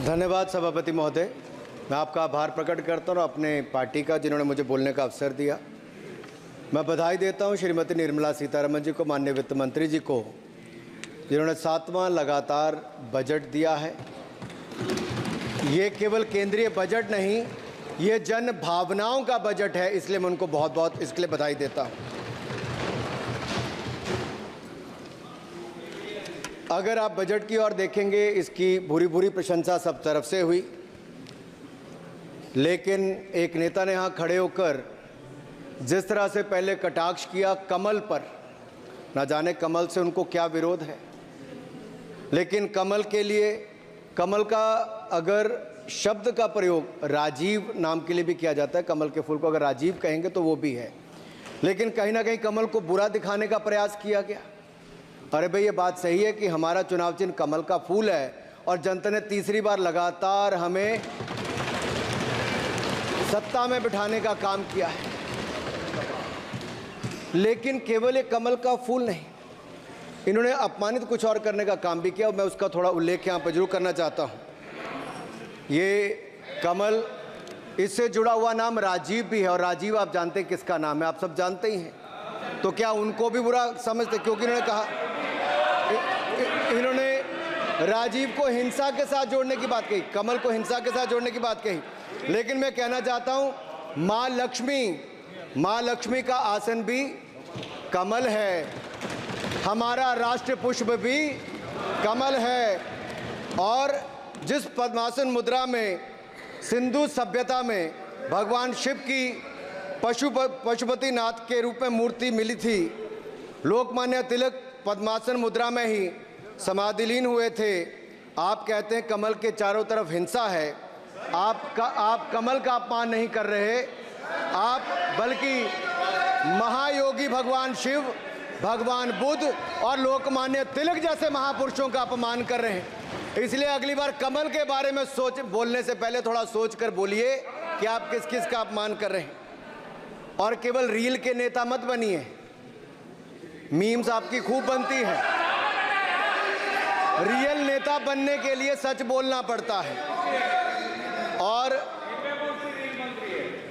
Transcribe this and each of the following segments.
धन्यवाद सभापति महोदय। मैं आपका आभार प्रकट करता हूँ अपने पार्टी का, जिन्होंने मुझे बोलने का अवसर दिया। मैं बधाई देता हूँ श्रीमती निर्मला सीतारमण जी को, माननीय वित्त मंत्री जी को, जिन्होंने 7वां लगातार बजट दिया है। ये केवल केंद्रीय बजट नहीं, ये जन भावनाओं का बजट है, इसलिए मैं उनको बहुत बहुत इसके लिए बधाई देता हूँ। अगर आप बजट की ओर देखेंगे, इसकी भूरी भूरी प्रशंसा सब तरफ से हुई, लेकिन एक नेता ने यहाँ खड़े होकर जिस तरह से पहले कटाक्ष किया कमल पर, ना जाने कमल से उनको क्या विरोध है, लेकिन कमल के लिए, कमल का अगर शब्द का प्रयोग राजीव नाम के लिए भी किया जाता है, कमल के फूल को अगर राजीव कहेंगे तो वो भी है, लेकिन कहीं ना कहीं कमल को बुरा दिखाने का प्रयास किया गया। अरे भाई, ये बात सही है कि हमारा चुनाव चिन्ह कमल का फूल है और जनता ने तीसरी बार लगातार हमें सत्ता में बिठाने का काम किया है, लेकिन केवल एक कमल का फूल नहीं, इन्होंने अपमानित कुछ और करने का काम भी किया और मैं उसका थोड़ा उल्लेख यहाँ पर जरूर करना चाहता हूँ। ये कमल, इससे जुड़ा हुआ नाम राजीव भी है और राजीव आप जानते हैं किसका नाम है, आप सब जानते ही हैं, तो क्या उनको भी बुरा समझते? क्योंकि इन्होंने कहा, इन्होंने राजीव को हिंसा के साथ जोड़ने की बात कही, कमल को हिंसा के साथ जोड़ने की बात कही, लेकिन मैं कहना चाहता हूं मां लक्ष्मी का आसन भी कमल है, हमारा राष्ट्र पुष्प भी कमल है, और जिस पद्मासन मुद्रा में सिंधु सभ्यता में भगवान शिव की पशुपति नाथ के रूप में मूर्ति मिली थी, लोकमान्य तिलक पद्मासन मुद्रा में ही समाधिलीन हुए थे। आप कहते हैं कमल के चारों तरफ हिंसा है, आप कमल का अपमान नहीं कर रहे, आप बल्कि महायोगी भगवान शिव, भगवान बुद्ध और लोकमान्य तिलक जैसे महापुरुषों का अपमान कर रहे हैं। इसलिए अगली बार कमल के बारे में बोलने से पहले थोड़ा सोच कर बोलिए कि आप किस किस का अपमान कर रहे हैं। और केवल रील के नेता मत बनिए, मीम्स आपकी खूब बनती है, रियल नेता बनने के लिए सच बोलना पड़ता है।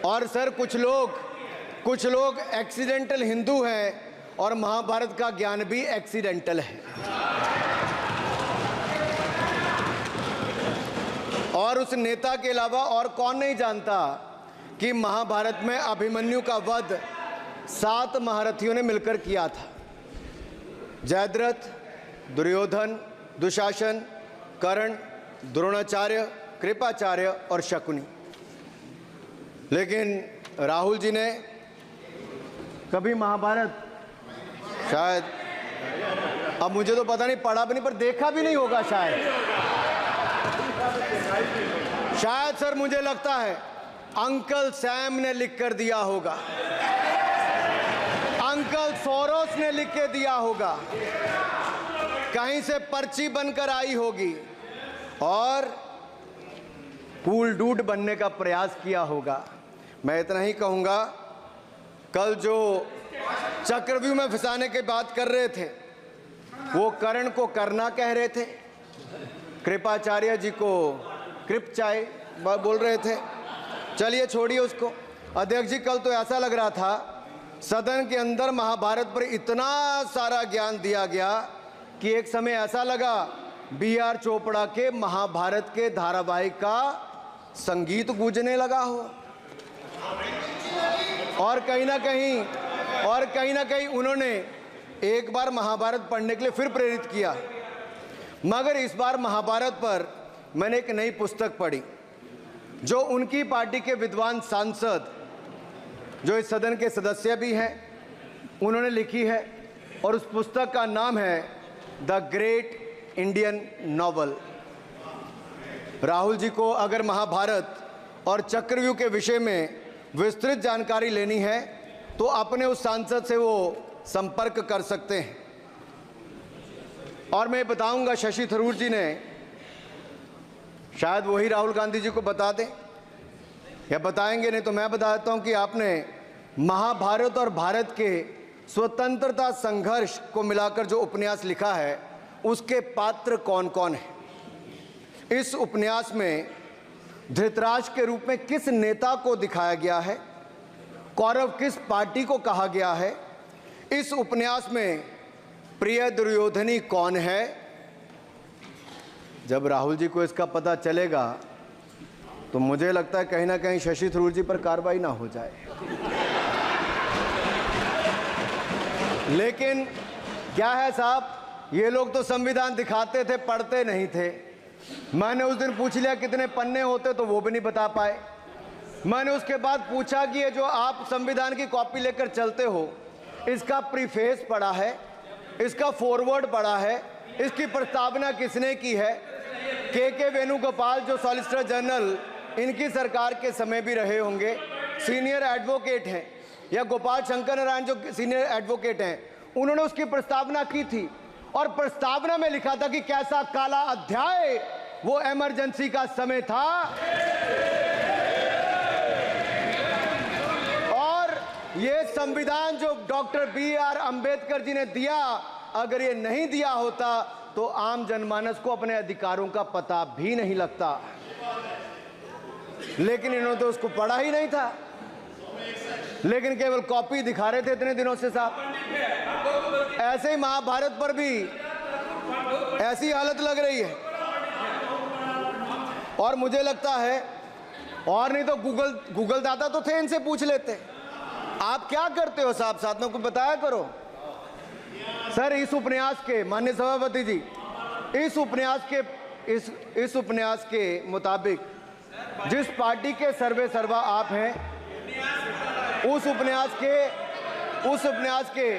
और सर, कुछ लोग एक्सीडेंटल हिंदू हैं और महाभारत का ज्ञान भी एक्सीडेंटल है। और उस नेता के अलावा और कौन नहीं जानता कि महाभारत में अभिमन्यु का वध 7 महारथियों ने मिलकर किया था, जयद्रथ, दुर्योधन, दुशासन, कर्ण, द्रोणाचार्य, कृपाचार्य और शकुनी। लेकिन राहुल जी ने कभी महाभारत, शायद, अब मुझे तो पता नहीं, पढ़ा भी नहीं, पर देखा भी नहीं होगा शायद सर, मुझे लगता है अंकल सैम ने लिख कर दिया होगा, अंकल सोरोस ने लिख के दिया होगा, कहीं से पर्ची बनकर आई होगी और कूल डूड बनने का प्रयास किया होगा। मैं इतना ही कहूंगा, कल जो चक्रव्यूह में फंसाने की बात कर रहे थे, वो कर्ण को करना कह रहे थे, कृपाचार्य जी को कृपचाय बोल रहे थे। चलिए छोड़िए उसको। अध्यक्ष जी, कल तो ऐसा लग रहा था सदन के अंदर महाभारत पर इतना सारा ज्ञान दिया गया कि एक समय ऐसा लगा BR चोपड़ा के महाभारत के धारावाहिक का संगीत गूंजने लगा हो। और कहीं ना कहीं उन्होंने एक बार महाभारत पढ़ने के लिए फिर प्रेरित किया, मगर इस बार महाभारत पर मैंने एक नई पुस्तक पढ़ी जो उनकी पार्टी के विद्वान सांसद, जो इस सदन के सदस्य भी हैं, उन्होंने लिखी है, और उस पुस्तक का नाम है the great Indian novel. Rahul ji को अगर महाभारत और चक्रव्यूह के विषय में विस्तृत जानकारी लेनी है तो अपने उस सांसद से वो संपर्क कर सकते हैं। और मैं बताऊंगा, शशि थरूर जी ने, शायद वही राहुल गांधी जी को बता दें या बताएंगे, नहीं तो मैं बता देता हूं कि आपने महाभारत और भारत के स्वतंत्रता संघर्ष को मिलाकर जो उपन्यास लिखा है, उसके पात्र कौन कौन है। इस उपन्यास में धृतराष्ट्र के रूप में किस नेता को दिखाया गया है, कौरव किस पार्टी को कहा गया है, इस उपन्यास में प्रिय दुर्योधनी कौन है। जब राहुल जी को इसका पता चलेगा तो मुझे लगता है कहीं ना कहीं शशि थरूर जी पर कार्रवाई ना हो जाए। लेकिन क्या है साहब, ये लोग तो संविधान दिखाते थे, पढ़ते नहीं थे। मैंने उस दिन पूछ लिया कितने पन्ने होते, तो वो भी नहीं बता पाए। मैंने उसके बाद पूछा कि ये जो आप संविधान की कॉपी लेकर चलते हो, इसका प्रीफेस पढ़ा है, इसका फॉरवर्ड पढ़ा है, इसकी प्रस्तावना किसने की है। के वेणुगोपाल जो सॉलिसिटर जनरल इनकी सरकार के समय भी रहे होंगे, सीनियर एडवोकेट हैं, या गोपाल शंकर नारायण जो सीनियर एडवोकेट हैं, उन्होंने उसकी प्रस्तावना की थी और प्रस्तावना में लिखा था कि कैसा काला अध्याय वो इमरजेंसी का समय था। और ये संविधान जो डॉक्टर BR अम्बेडकर जी ने दिया, अगर ये नहीं दिया होता तो आम जनमानस को अपने अधिकारों का पता भी नहीं लगता। लेकिन इन्होंने तो उसको पढ़ा ही नहीं था, लेकिन केवल कॉपी दिखा रहे थे इतने दिनों से साहब। ऐसे ही महाभारत पर भी ऐसी हालत लग रही है। और मुझे लगता है, और नहीं तो गूगल दादा तो थे, इनसे पूछ लेते आप क्या करते हो साहब, साथ में कुछ बताया करो। सर, इस उपन्यास के, माननीय सभापति जी, इस उपन्यास के मुताबिक जिस पार्टी के सर्वे सर्वा आप हैं, उस उपन्यास के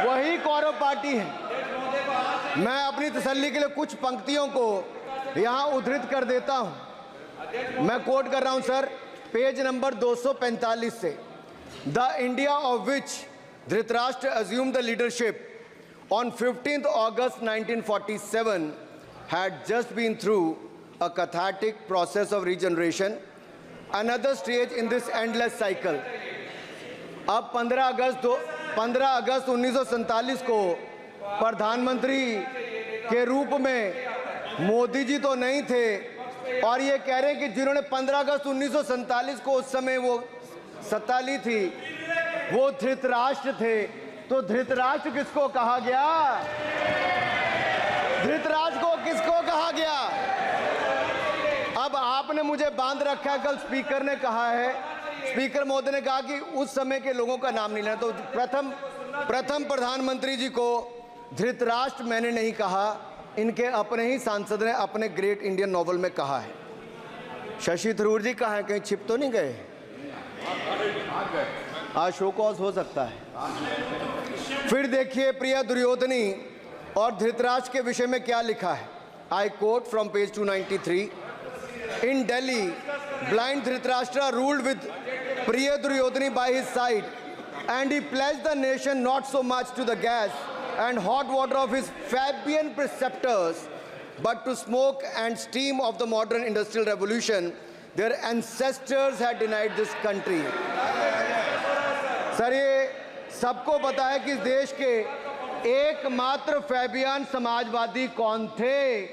वही कौरव पार्टी है। मैं अपनी तसल्ली के लिए कुछ पंक्तियों को यहां उद्धृत कर देता हूं। मैं कोट कर रहा हूं सर, पेज नंबर 245 से। The India of which Dhritarashtra assumed the leadership on 15th August 1947 had just been through a cathartic process of regeneration, another stage in this endless cycle. अब 15 अगस्त 1947 को प्रधानमंत्री के रूप में मोदी जी तो नहीं थे, और ये कह रहे हैं कि जिन्होंने 15 अगस्त 1947 को उस समय वो सत्ता ली थी, वो धृतराष्ट्र थे। तो धृतराष्ट्र किसको कहा गया? धृतराष्ट्र को किसको कहा गया? अब आपने मुझे बांध रखा है। कल स्पीकर ने कहा है, स्पीकर महोदय ने कहा कि उस समय के लोगों का नाम नहीं लेना। तो प्रथम प्रधानमंत्री जी को धृतराष्ट्र मैंने नहीं कहा, इनके अपने ही सांसद ने अपने ग्रेट इंडियन नॉवल में कहा है। शशि थरूर जी कहाँ हैं? कहीं छिप तो नहीं गए? आज शो कॉज हो सकता है। फिर देखिए प्रिय दुर्योधनी और धृतराष्ट्र के विषय में क्या लिखा है। I quote from page 293। In Delhi, blind Dhritarashtra ruled with Priya Duryodhani by his side, and he pledged the nation not so much to the gas and hot water of his Fabian preceptors, but to smoke and steam of the modern industrial revolution their ancestors had denied this country. Sir, ये सबको पता है कि इस देश के एकमात्र Fabian Samajwadi कौन थे,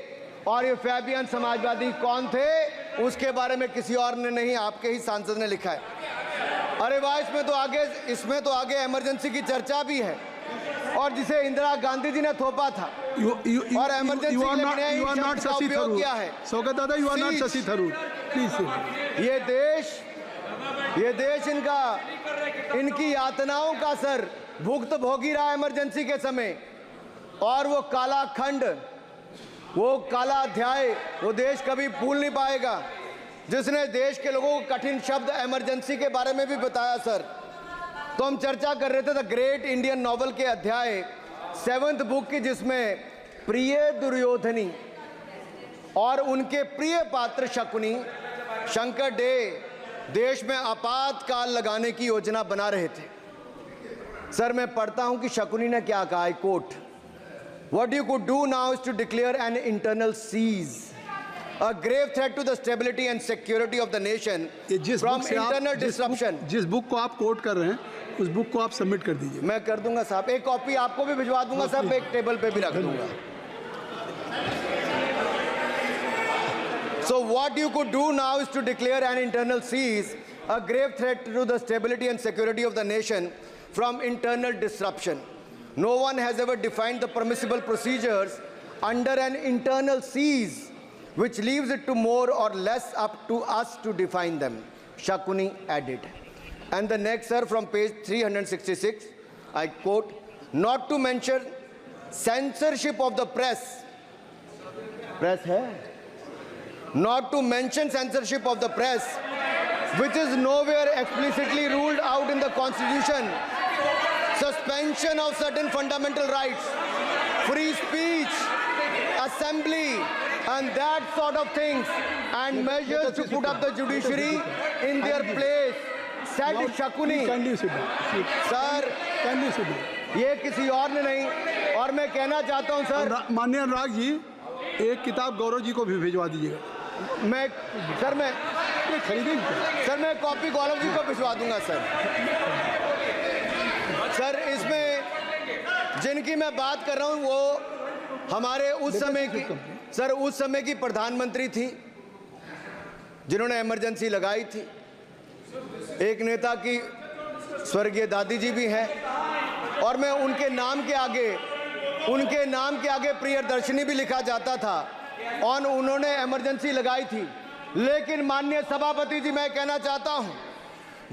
और ये फैबियन समाजवादी कौन थे उसके बारे में किसी और ने नहीं, आपके ही सांसद ने लिखा है। अरे वाह, इसमें तो आगे इमरजेंसी की चर्चा भी है, और जिसे इंदिरा गांधी जी ने थोपा था। और इमरजेंसी का उपयोग किया है। Saugata dada, you are not Shashi Tharoor, please. ये देश इनकी यातनाओं का सर भुगत भोगी रहा इमरजेंसी के समय, और वो काला खंड, वो काला अध्याय वो देश कभी भूल नहीं पाएगा, जिसने देश के लोगों को कठिन शब्द इमरजेंसी के बारे में भी बताया। सर, तो हम चर्चा कर रहे थे द ग्रेट इंडियन नॉवल के अध्याय 7th बुक की, जिसमें प्रिय दुर्योधनी और उनके प्रिय पात्र शकुनी शंकर डे देश में आपातकाल लगाने की योजना बना रहे थे। सर, मैं पढ़ता हूं कि शकुनी ने क्या कहा। I quote, what you could do now is to declare an internal siege, a grave threat to the stability and security of the nation from internal disruption। जिस बुक को आप कोट कर रहे हैं उस बुक को आप सबमिट कर दीजिए। मैं कर दूंगा साहब, एक कॉपी आपको भी भिजवा दूंगा साहब, एक टेबल पे भी रख दूंगा। So what you could do now is to declare an internal seize, a grave threat to the stability and security of the nation from internal disruption. No one has ever defined the permissible procedures under an internal seize, which leaves it to more or less up to us to define them, Shakuni added. And the next, sir, from page 366, I quote, not to mention censorship of the press. Press hai? Not to mention censorship of the press, which is nowhere explicitly ruled out in the Constitution. Suspension of certain fundamental rights, free speech, assembly, and that sort of things, and measures to put up the judiciary in their place, said Shakuni. Sir, ये किसी और ने नहीं, और मैं कहना चाहता हूं सर, माननीय अनुराग जी, एक किताब गौरव जी को भी भिजवा दीजिएगा। मैं खरीदेंगे सर, मैं कॉपी गौरव जी को भिजवा दूंगा सर। सर, इसमें जिनकी मैं बात कर रहा हूं वो हमारे उस समय की प्रधानमंत्री थी जिन्होंने इमरजेंसी लगाई थी। एक नेता की स्वर्गीय दादी जी भी हैं, और मैं उनके नाम के आगे प्रियदर्शिनी भी लिखा जाता था, और उन्होंने इमरजेंसी लगाई थी। लेकिन माननीय सभापति जी, मैं कहना चाहता हूं,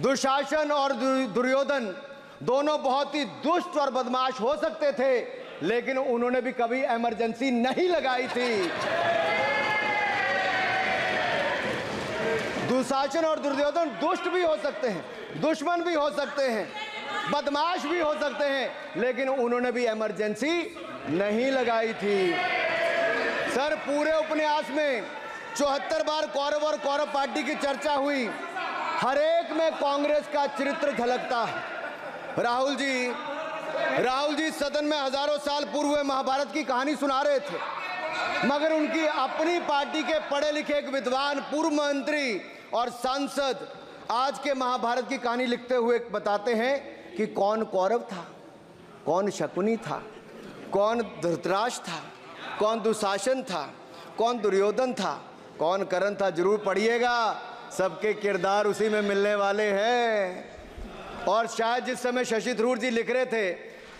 दुशासन और दुर्योधन दोनों बहुत ही दुष्ट और बदमाश हो सकते थे, लेकिन उन्होंने भी कभी इमरजेंसी नहीं लगाई थी। दुशासन और दुर्योधन दुष्ट भी हो सकते हैं, दुश्मन भी हो सकते हैं, बदमाश भी हो सकते हैं, लेकिन उन्होंने भी इमरजेंसी नहीं लगाई थी। सर, पूरे उपन्यास में 74 बार कौरव और कौरव पार्टी की चर्चा हुई, हर एक में कांग्रेस का चरित्र झलकता है। राहुल जी सदन में हजारों साल पूर्व हुए महाभारत की कहानी सुना रहे थे, मगर उनकी अपनी पार्टी के पढ़े लिखे एक विद्वान पूर्व मंत्री और सांसद आज के महाभारत की कहानी लिखते हुए बताते हैं कि कौन कौरव था, कौन शकुनी था, कौन धृतराष्ट्र था, कौन दुशासन था, कौन दुर्योधन था, कौन कर्ण था। जरूर पढ़िएगा, सबके किरदार उसी में मिलने वाले हैं। और शायद जिस समय शशि थरूर जी लिख रहे थे,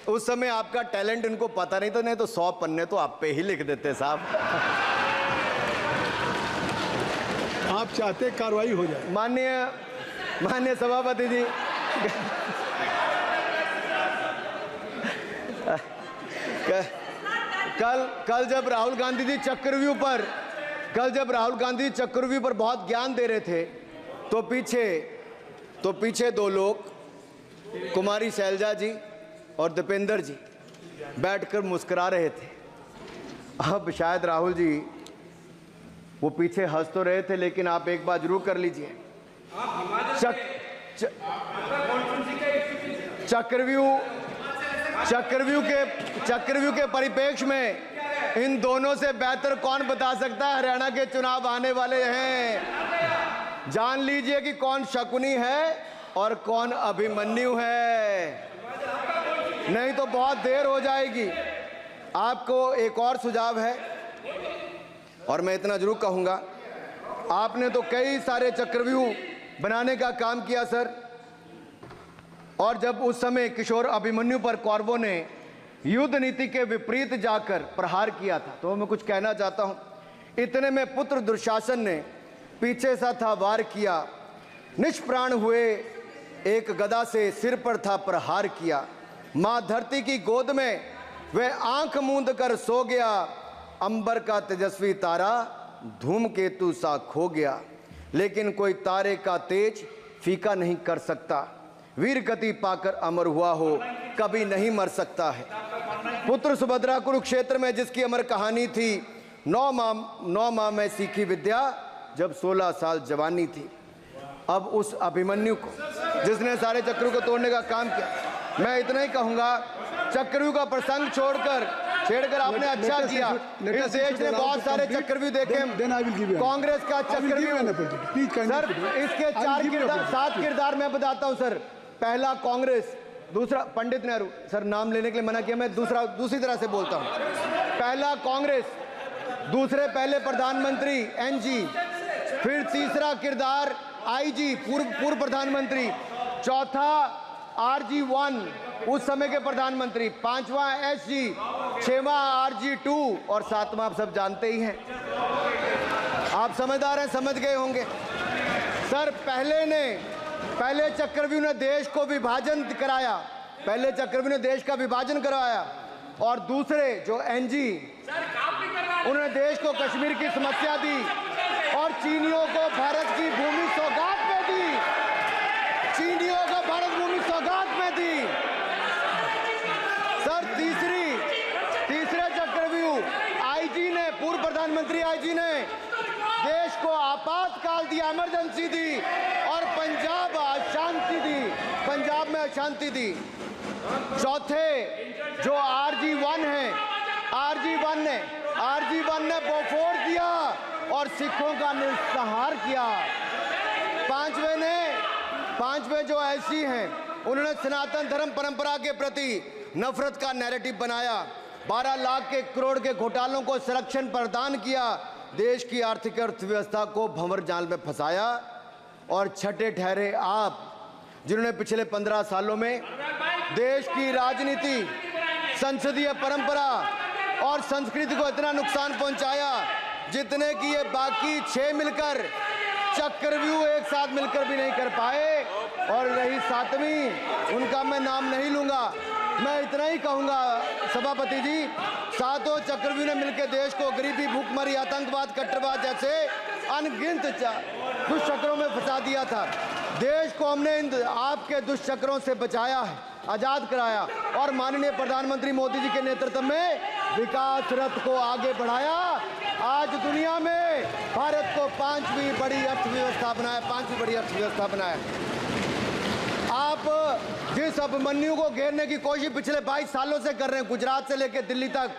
उस समय आपका टैलेंट इनको पता नहीं था, नहीं तो 100 पन्ने तो आप पे ही लिख देते साहब। आप चाहते कार्रवाई हो जाए। माननीय सभापति जी, कल जब राहुल गांधी जी चक्रव्यूह पर बहुत ज्ञान दे रहे थे, तो पीछे दो लोग, कुमारी शैलजा जी और दीपेंद्र जी, बैठकर मुस्कुरा रहे थे। अब शायद राहुल जी वो पीछे हंस तो रहे थे, लेकिन आप एक बात जरूर कर लीजिए, चक्रव्यूह के परिप्रेक्ष्य में इन दोनों से बेहतर कौन बता सकता है हरियाणा के चुनाव आने वाले हैं। जान लीजिए कि कौन शकुनी है और कौन अभिमन्यु है, नहीं तो बहुत देर हो जाएगी। आपको एक और सुझाव है, और मैं इतना जरूर कहूंगा, आपने तो कई सारे चक्रव्यूह बनाने का काम किया सर, और जब उस समय किशोर अभिमन्यु पर कौरवों ने युद्ध नीति के विपरीत जाकर प्रहार किया था, तो मैं कुछ कहना चाहता हूं। इतने में पुत्र दुशासन ने पीछे सा था वार किया, निष्प्राण हुए एक गदा से सिर पर था प्रहार किया। मां धरती की गोद में वह आंख मूंद कर सो गया, अंबर का तेजस्वी तारा धूमकेतु सा खो गया। लेकिन कोई तारे का तेज फीका नहीं कर सकता, वीर गति पाकर अमर हुआ हो कभी नहीं मर सकता है। पुत्र सुभद्रा कुरुक्षेत्र में जिसकी अमर कहानी थी, 9 माह में सीखी विद्या जब 16 साल जवानी थी। अब उस अभिमन्यु को, जिसने सारे चक्रव्यूह को तोड़ने का काम किया, मैं इतना ही कहूंगा, चक्रव्यूह का प्रसंग छेड़कर आपने अच्छा किया। इस देश ने बहुत सारे चक्रव्यूह देखे, कांग्रेस का चक्रव्यूह सर, इसके 7 किरदार मैं बताता हूं सर। पहला कांग्रेस, दूसरा पंडित नेहरू, सर नाम लेने के लिए मना किया, मैं दूसरी तरह से बोलता हूं। पहला कांग्रेस, दूसरे पहले प्रधानमंत्री एनजी, फिर तीसरा किरदार आईजी पूर्व प्रधानमंत्री, चौथा आरजी1 उस समय के प्रधानमंत्री, पांचवा एसजी, छठवां आरजी2 और सातवां आप सब जानते ही हैं। आप समझदार हैं, समझ गए होंगे। सर पहले चक्रव्यूह ने देश को विभाजन कराया, पहले चक्रव्यूह ने देश का विभाजन करवाया, और दूसरे जो एनजी उन्होंने देश को कश्मीर की समस्या दी और चीनियों को भारत की भूमि सौगात में दी, चीनियों को भारत भूमि सौगात में दी। सर तीसरे चक्रव्यूह आईजी ने, पूर्व प्रधानमंत्री आईजी ने देश को आपातकाल दी, इमरजेंसी दी और पंजाब में अशांति दी। चौथे जो आरजी1 है, आरजी1 ने बोफोर दिया और सिखों का निस्सहार किया। पांचवे जो ऐसी हैं उन्होंने सनातन धर्म परंपरा के प्रति नफरत का नैरेटिव बनाया, 12 लाख के करोड़ के घोटालों को संरक्षण प्रदान किया, देश की आर्थिक अर्थव्यवस्था को भंवर जाल में फंसाया। और छठे ठहरे आप, जिन्होंने पिछले 15 सालों में देश की राजनीति, संसदीय परंपरा और संस्कृति को इतना नुकसान पहुंचाया जितने कि ये बाकी 6 मिलकर चक्रव्यूह एक साथ मिलकर भी नहीं कर पाए। और रही 7वीं, उनका मैं नाम नहीं लूंगा, मैं इतना ही कहूंगा सभापति जी, 7 चक्रव्यूह ने मिलकर देश को गरीबी, भूखमरी, आतंकवाद, कट्टरवाद जैसे अनगिनत दुष्चक्रों में फंसा दिया था। देश को हमने इन आपके दुष्चक्रों से बचाया है, आजाद कराया और माननीय प्रधानमंत्री मोदी जी के नेतृत्व में विकास रथ को आगे बढ़ाया। आज दुनिया में भारत को 5वीं बड़ी अर्थव्यवस्था बनाया। आप जिस अभिमन्यु को घेरने की कोशिश पिछले 22 सालों से कर रहे हैं, गुजरात से लेकर दिल्ली तक,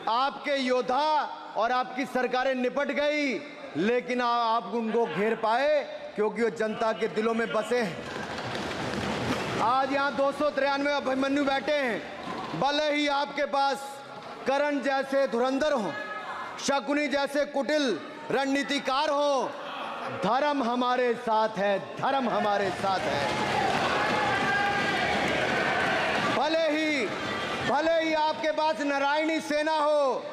आपके योद्धा और आपकी सरकारें निपट गई, लेकिन आप उनको घेर पाए क्योंकि वो जनता के दिलों में बसे हैं। आज यहाँ 293 अभिमन्यु बैठे हैं, भले ही आपके पास करण जैसे धुरंधर हो, शकुनी जैसे कुटिल रणनीतिकार हो, धर्म हमारे साथ है, धर्म हमारे साथ है। भले ही आपके पास नारायणी सेना हो,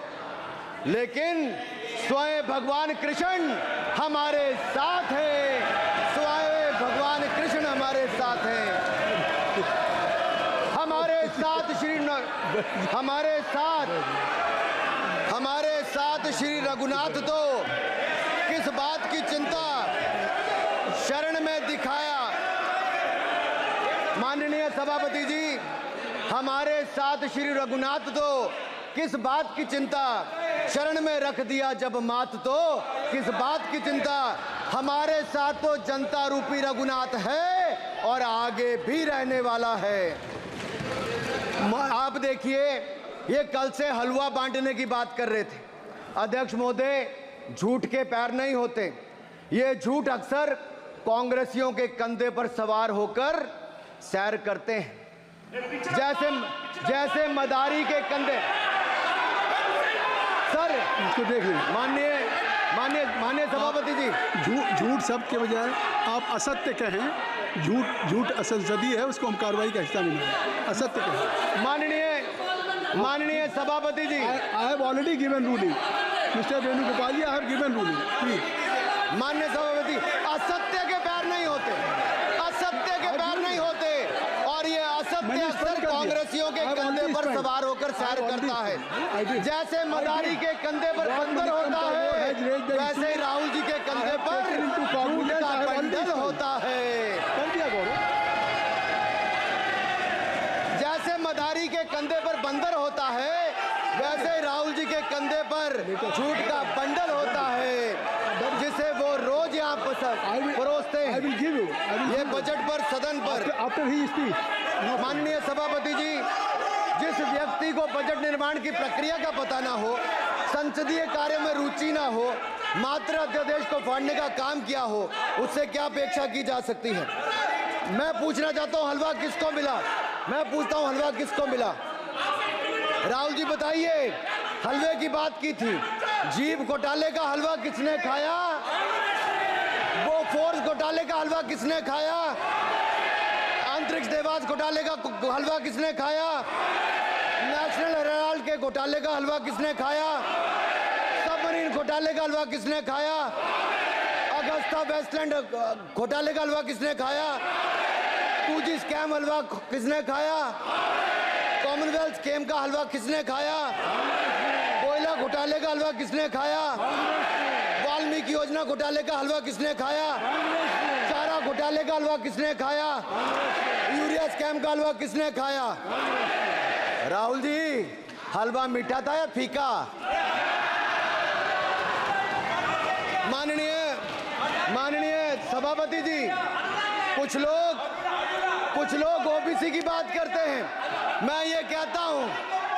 लेकिन स्वयं भगवान कृष्ण हमारे साथ है, स्वयं भगवान कृष्ण हमारे साथ है। हमारे साथ श्री रघुनाथ तो किस बात की चिंता शरण में दिखाया। माननीय सभापति जी, हमारे साथ श्री रघुनाथ तो किस बात की चिंता शरण में रख दिया जब मात, तो किस बात की चिंता। हमारे साथ तो जनता रूपी रघुनाथ है और आगे भी रहने वाला है। आप देखिए, ये कल से हलवा बांटने की बात कर रहे थे। अध्यक्ष महोदय, झूठ के पैर नहीं होते, ये झूठ अक्सर कांग्रेसियों के कंधे पर सवार होकर सैर करते हैं, जैसे मदारी के कंधे। सर इसको देख लीजिए। माननीय सभापति जी, झूठ सब के बजाय आप असत्य कहें। झूठ असंसदीय है, उसको हम कार्रवाई का हिस्सा नहीं लेंगे। असत्य कहें। माननीय सभापति जी, I have already given ruling, mister Venugopal ji, I have given ruling please. माननीय सभापति, असत्य के पैर नहीं होते, असत्य के पैर नहीं होते, और ये असत्य अक्सर कांग्रेसियों के कंधे पर सवार होकर सैर करता है। जैसे मदारी के कंधे पर बंदर होता है, वैसे ही राहुल जी के कंधे पर झूठ का बंडल होता है। जैसे मदारी के कंधे पर बंदर होता है, वैसे ही राहुल जी के कंधे पर झूठ का बंडल होता है, जिसे वो रोज यहाँ परोसते हैं। ये बजट पर, सदन पर। माननीय सभापति जी, जिस व्यक्ति को बजट निर्माण की प्रक्रिया का पता ना हो, संसदीय कार्य में रुचि ना हो, मात्र अध्यादेश को फाड़ने का काम किया हो, उससे क्या अपेक्षा की जा सकती है। मैं पूछना चाहता हूँ, हलवा किसको मिला? मैं पूछता हूँ, हलवा किसको मिला? राहुल जी बताइए, हलवे की बात की थी। जीप घोटाले का हलवा किसने खाया? वो फोर्स घोटाले का हलवा किसने खाया? अंतरिक्ष देवास घोटाले का हलवा किसने खाया? नेशनल हेराल्ड के घोटाले का हलवा किसने खाया? सबमरीन घोटाले का हलवा किसने खाया? अगस्ता वेस्टलैंड घोटाले का हलवा किसने खाया? 2G स्कैम हलवा किसने खाया? कॉमनवेल्थ स्कैम का हलवा किसने खाया? कोयला घोटाले का हलवा किसने खाया? वाल्मीकि योजना घोटाले का हलवा किसने खाया? चारा घोटाले का हलवा किसने खाया? यूरिया स्कैम का हलवा किसने खाया? राहुल जी, हलवा मीठा था या फीका? माननीय सभापति जी, कुछ लोग ओबीसी की बात करते हैं। मैं ये कहता हूं,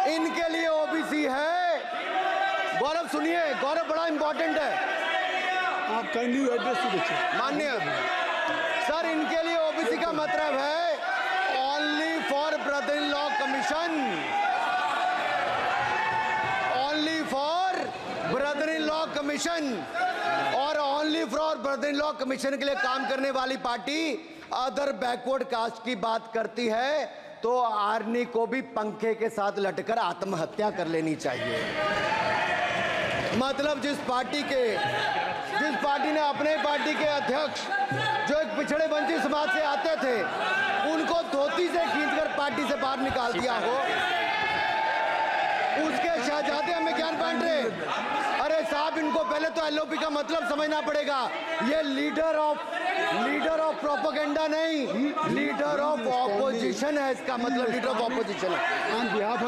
इनके लिए ओबीसी है। गौरव सुनिए, गौरव बड़ा इंपॉर्टेंट है। आप kindly address to the chair. माननीय सर, इनके लिए ओबीसी का मतलब है only for brother in law commission, only for brother in law commission. और only for brother in law commission के लिए काम करने वाली पार्टी अदर बैकवर्ड कास्ट की बात करती है तो आर्नी को भी पंखे के साथ लटकर आत्महत्या कर लेनी चाहिए। मतलब जिस पार्टी ने अपने पार्टी के अध्यक्ष जो एक पिछड़े वंचित समाज से आते थे, उनको धोती से खींचकर पार्टी से बाहर निकाल दिया हो, उसके शहजादे हमें ज्ञान बांट रहे। अरे साहब, इनको पहले तो एलओपी का मतलब समझना पड़ेगा। ये लीडर ऑफ प्रोपेगेंडा नहीं, लीडर ऑफ ऑपोजिशन है। इसका मतलब लीडर ऑफ ऑपोजिशन है।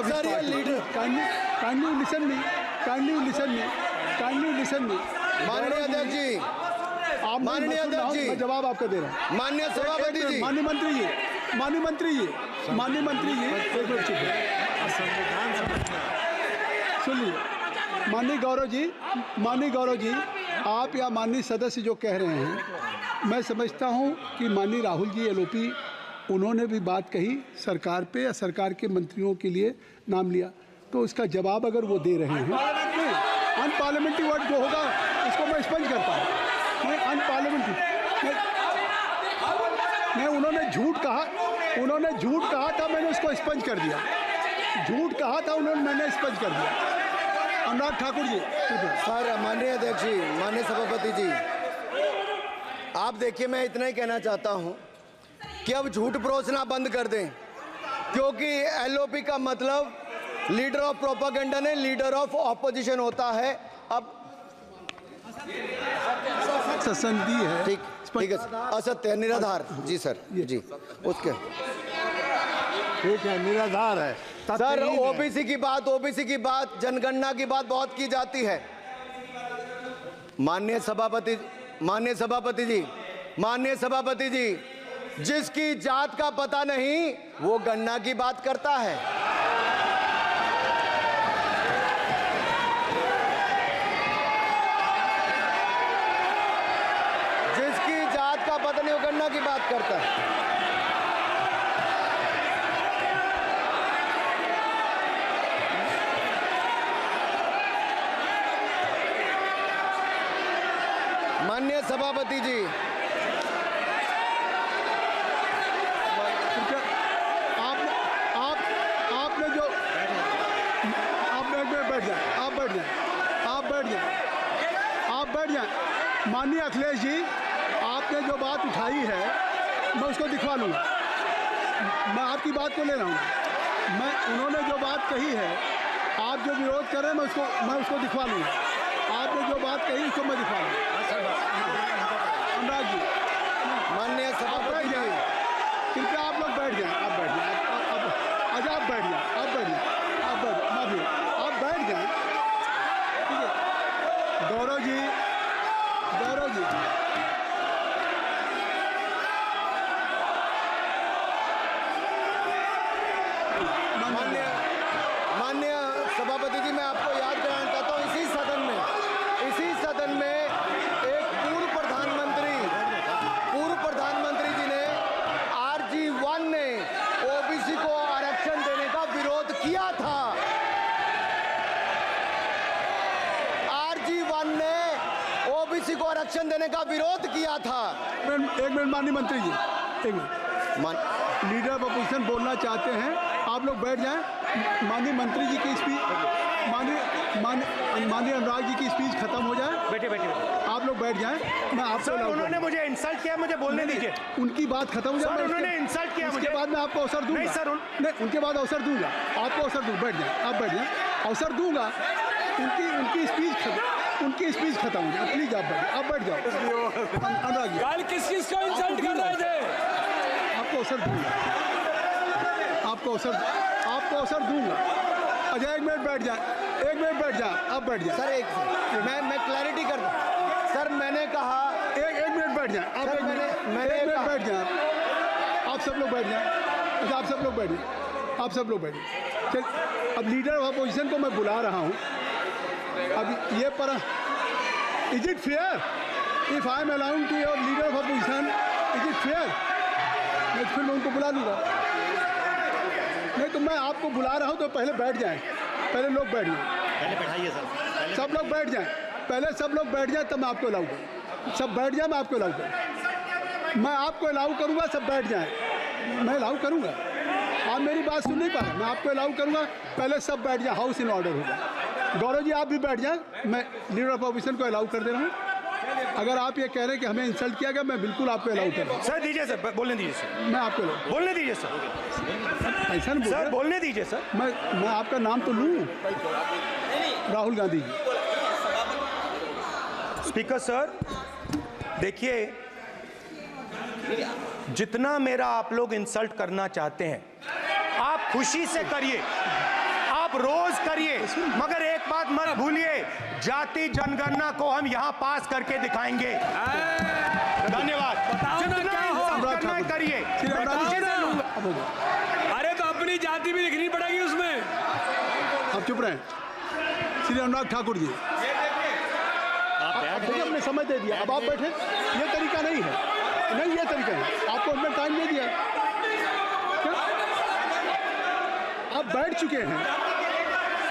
सर, ये लीडर काइंडली लिसन मी। माननीय अध्यक्ष जी, माननीय अध्यक्ष जी, मैं जवाब आपका दे रहा हूँ। माननीय सभापति जी, माननीय मंत्री जी, एक मिनट चुप सुनिए। माननीय गौरव जी, आप या माननीय सदस्य जो कह रहे हैं, मैं समझता हूं कि माननीय राहुल जी एलओपी, उन्होंने भी बात कही सरकार पे या सरकार के मंत्रियों के लिए नाम लिया, तो उसका जवाब अगर वो दे रहे हैं, अनपार्लियामेंट्री वर्ड जो होगा उसको मैं स्पंज करता हूँ। मैं अनपार्लियामेंट्री नहीं, उन्होंने झूठ कहा था, मैंने उसको स्पंज कर दिया। झूठ कहा था उन्होंने, मैंने स्पंज कर दिया। अनुराग ठाकुर जी। सर, माननीय अध्यक्ष जी, माननीय सभापति जी, आप देखिए, मैं इतना ही कहना चाहता हूं कि अब झूठ परोसना बंद कर दें, क्योंकि एलओपी का मतलब लीडर ऑफ प्रोपेगेंडा नहीं, लीडर ऑफ ऑपोजिशन होता है। अब संधि है, ठीक है, असत्य, निराधार। जी सर, जी, उसके ठीक है, निराधार है सर। ओबीसी की बात, जनगणना की बात बहुत की जाती है। माननीय सभापति जी, जिसकी जात का पता नहीं वो गणना की बात करता है। जिसकी जात का पता नहीं वो गणना की बात करता है। माननीय सभापति जी, आपने जो आप बैठ जाए। माननीय अखिलेश जी, आपने जो बात उठाई है मैं उसको दिखवा लूँगा। मैं आपकी बात को ले रहा हूँ। उन्होंने जो बात कही है, आप जो विरोध कर रहे हैं, मैं उसको दिखवा लूँगा। आपने जो बात कही उसको मैं दिखवा लूँगा। अनुराग जी, माननीय सभापति जी, कृपया आप लोग बैठ जाएं। आप बैठ जाएं। आप बैठ जाएं। ठीक है। गौरव जी, माननीय सभापति जी, मैं आपको याद कराना चाहता हूँ, इसी सदन में एक पूर्व प्रधानमंत्री जी ने RG1 ने ओबीसी को आरक्षण देने का विरोध किया था। आरक्षण देने का विरोध किया था। एक मिनट माननीय मंत्री जी, एक मिनट। लीडर ऑफ अपोजिशन बोलना चाहते हैं, आप लोग बैठ जाएं। माननीय मंत्री जी की स्पीच, माननीय अनुराग जी की स्पीच खत्म हो जाए। बैठे बैठे बैठे आप लोग बैठ जाएं। मैं आपसे उन्होंने मुझे इंसल्ट किया, मुझे बोलने दीजिए। उनकी बात खत्म हो जाए। उन्होंने इंसल्ट किया मुझे। उसके बाद मैं आपको अवसर दूंगा। नहीं सर, नहीं, उनके बाद अवसर दूंगा, आपको अवसर दूंगा। बैठ जाए, आप बैठ जाए, अवसर दूंगा। उनकी स्पीच खत्म हो जाए। प्लीज आप बैठ जाओ। अनुराग जी, कल किस को इंसल्ट कर रहे थे? आपको अवसर दूंगा, आपको अवसर दूंगा। अच्छा, एक मिनट बैठ जाए, आप बैठ जाए। सर मैं क्लैरिटी कर दूं। सर मैंने कहा एक मिनट बैठ जाए। आप एक मिनट बैठ जाए। आप सब लोग बैठ जाए। अच्छा, आप सब लोग बैठ जाए। चल, अब लीडर ऑफ अपोजिशन को मैं बुला रहा हूँ। अब ये पर is it fair if I am allowed to your leader of opposition, is it fair? मैं फिर मैं उनको बुला लूँगा। नहीं तो मैं आपको बुला रहा हूँ, तो पहले बैठ जाएं। पहले लोग बैठ जाएं। पहले बैठाइए सर। सब लोग बैठ जाएं। पहले सब लोग बैठ जाएं, तब मैं आपको अलाउ करूँ। सब बैठ जाए, मैं आपको अलाउ करूँ। मैं आपको अलाउ करूँगा, सब बैठ जाएं। मैं अलाउ करूँगा। आप मेरी बात सुन नहीं पा रहे। मैं आपको अलाउ करूँगा, पहले सब बैठ जाए। हाउस इन ऑर्डर होगा। गौरव जी, आप भी बैठ जाएं। मैं लीडर ऑफ अपोजिशन को अलाउ कर दे रहा हूँ। अगर आप ये कह रहे हैं कि हमें इंसल्ट किया गया, मैं बिल्कुल आपको अलाउ कर रहा हूँ। सर दीजिए, सर बोलने दीजिए। सर मैं आपको बोलने दीजिए। सर ऐसा नहीं सर बोलने दीजिए। सर मैं आपका नाम तो लूँ। राहुल गांधी जी। स्पीकर सर, देखिए, जितना मेरा आप लोग इंसल्ट करना चाहते हैं, आप खुशी से करिए, आप रोज करिए, मगर एक बात मत भूलिए, जाति जनगणना को हम यहाँ पास करके दिखाएंगे। धन्यवाद। जितना इंसल्ट करना है करिए, मैं खुशी से लूंगा। अरे तो अपनी जाति भी लिखनी पड़ेगी उसमें। आप चुप रहें। श्री अनुराग ठाकुर जी, हमने समय दे दिया, अब आप बैठे। ये तरीका नहीं है, नहीं ये तरीका है। आपको हमने टाइम दे दिया। क्या आप बैठ चुके हैं?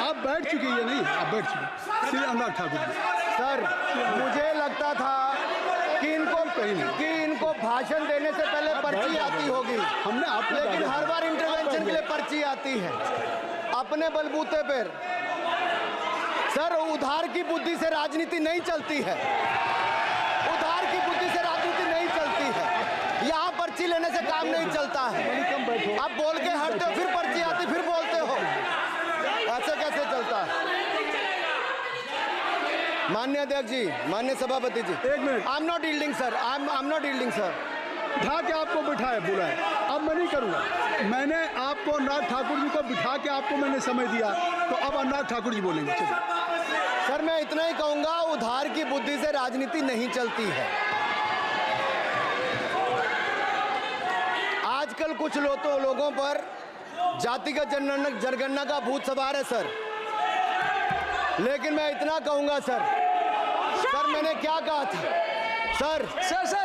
आप बैठ चुके हैं? नहीं, आप बैठ चुके। श्री अनुराग ठाकुर जी। सर मुझे लगता था कि इनको भाषण देने से पहले पर्ची आती होगी। हमने आपको लेकिन हर बार इंटरवेंशन के लिए पर्ची आती है अपने बलबूते पर। सर उधार की बुद्धि से राजनीति नहीं चलती है। उधार की बुद्धि से राजनीति नहीं चलती है। यहाँ पर्ची लेने से काम नहीं चलता है। आप बोल के हटते हो, फिर पर्ची आती, फिर बोलते हो। ऐसे कैसे चलता है? माननीय अध्यक्ष जी, माननीय सभापति जी, एक minute. I am not yielding sir, I am not yielding sir. बिठा के आपको बिठाया, बुलाया। अब मैं नहीं करूँगा। मैंने आपको अनुराग ठाकुर जी को बिठा के आपको मैंने समय दिया, तो अब अनुराग ठाकुर जी बोलेंगे। चलिए सर मैं इतना ही कहूंगा, उधार की बुद्धि से राजनीति नहीं चलती है। आजकल कुछ लोगों पर जातिगत जनगणना का भूत सवार है सर। लेकिन मैं इतना कहूंगा सर, मैंने क्या कहा था सर?